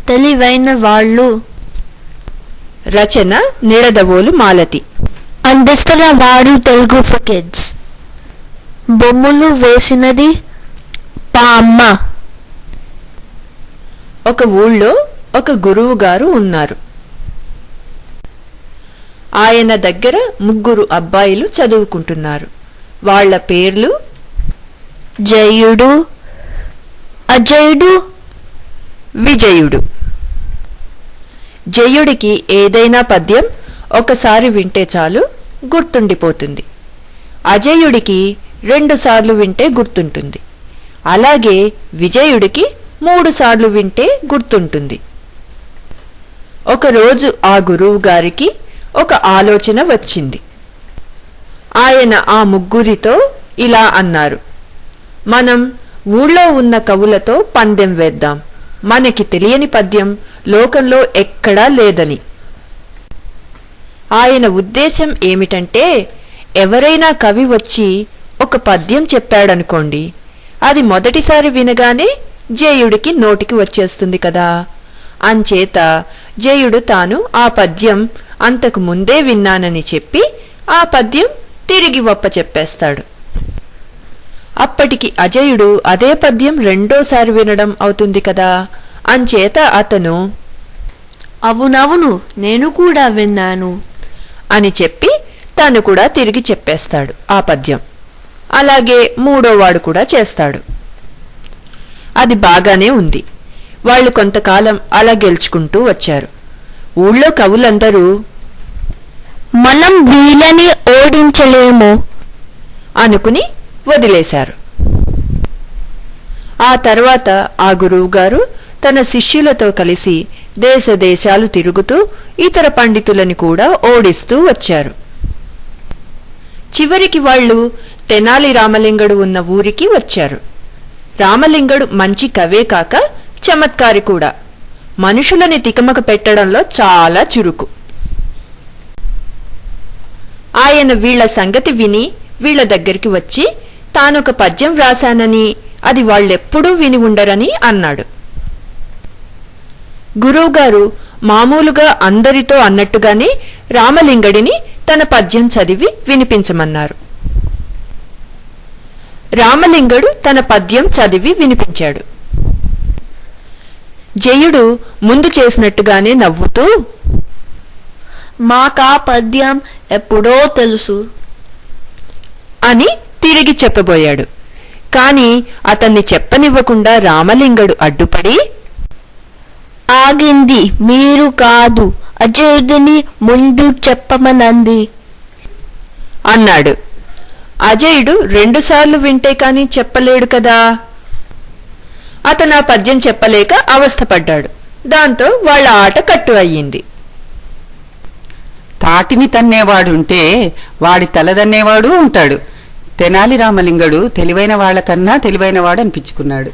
తెలివైన వాళ్ళు. రచన నిడదవోలు మాలతి. అందిస్తున్న వారు తెలుగు ఫర్ కిడ్స్. బొమ్మలు వేసినది పామ్మ. ఒక ఊళ్ళో ఒక గురువు గారు ఉన్నారు. ఆయన దగ్గర 3 అబ్బాయిలు చదువుకుంటున్నారు. వాళ్ల పేర్లు జయుడు, అజయుడు, విజయుడు. జయుడికి ఏదైనా పద్యం ఒకసారి వింటే చాలు గుర్తుండిపోతుంది. అజయుడికి 2 సార్లు వింటే గుర్తుంటుంది. అలాగే విజయుడికి 3 సార్లు వింటే గుర్తుంటుంది. ఒకరోజు ఆ గురువు గారికి ఒక ఆలోచన వచ్చింది. ఆయన ఆ 3 ఇలా అన్నారు, మనం ఊళ్ళో ఉన్న కవులతో పందెం వేద్దాం. మనకి తెలియని పద్యం లోకంలో ఎక్కడా లేదని. ఆయన ఉద్దేశం ఏమిటంటే, ఎవరైనా కవి వచ్చి ఒక పద్యం చెప్పాడనుకోండి, అది మొదటిసారి వినగానే జయుడికి నోటికి వచ్చేస్తుంది కదా. అంచేత జయుడు తాను ఆ పద్యం అంతకు ముందే విన్నానని చెప్పి ఆ పద్యం తిరిగి చెప్పేస్తాడు. అప్పటికి అజయుడు అదే పద్యం 2సారి వినడం అవుతుంది కదా. అంచేత అతను అవునవును, నేను కూడా విన్నాను అని చెప్పి తను కూడా తిరిగి చెప్పేస్తాడు ఆ పద్యం. అలాగే 3వవాడు కూడా చేస్తాడు. అది బాగానే ఉంది. వాళ్ళు కొంతకాలం అలా గెలుచుకుంటూ వచ్చారు. ఊళ్ళో కవులందరూ మనం వీళ్ళని ఓడించలేము అనుకుని వదిలేశారు. ఆ తర్వాత ఆ గురువుగారు తన శిష్యులతో కలిసి దేశ దేశాలు తిరుగుతూ ఇతర పండితులని కూడా ఓడిస్తూ వచ్చారు. చివరికి వాళ్ళు తెనాలి రామలింగడు ఉన్న ఊరికి వచ్చారు. రామలింగడు మంచి కవే కాక చమత్కారి కూడా. మనుషులని తికమక పెట్టడంలో చాలా చురుకు. ఆయన వీళ్ల సంగతి విని వీళ్ల దగ్గరికి వచ్చి తానొక పద్యం వ్రాశానని, అది వాళ్ళెప్పుడూ విని ఉండరని అన్నాడు. గురువుగారు మామూలుగా అందరితో అన్నట్టుగానే రామలింగడిని తన పద్యం చదివి వినిపించమన్నారు. రామలింగడు తన పద్యం చదివి వినిపించాడు. జయుడు ముందు చేసినట్టుగానే నవ్వుతూ, మాకా పద్యం ఎప్పుడో తెలుసు అని తిరిగి చెప్పబోయాడు. కాని అతన్ని చెప్పనివ్వకుండా రామలింగడు అడ్డుపడి, ఆగింది మీరు కాదు, అజయుడిని ముందు చెప్పమనంది అన్నాడు. అజయుడు 2 సార్లు వింటే కాని చెప్పలేడు కదా. అతను ఆ పద్యం చెప్పలేక అవస్థపడ్డాడు. దాంతో వాళ్ళ ఆట కట్టు అయ్యింది. తాటిని తన్నేవాడుంటే వాడి తలదన్నేవాడు ఉంటాడు. తెనాలి రామలింగడు తెలివైన వాళ్లకన్నా తెలివైనవాడు అనిపించుకున్నాడు.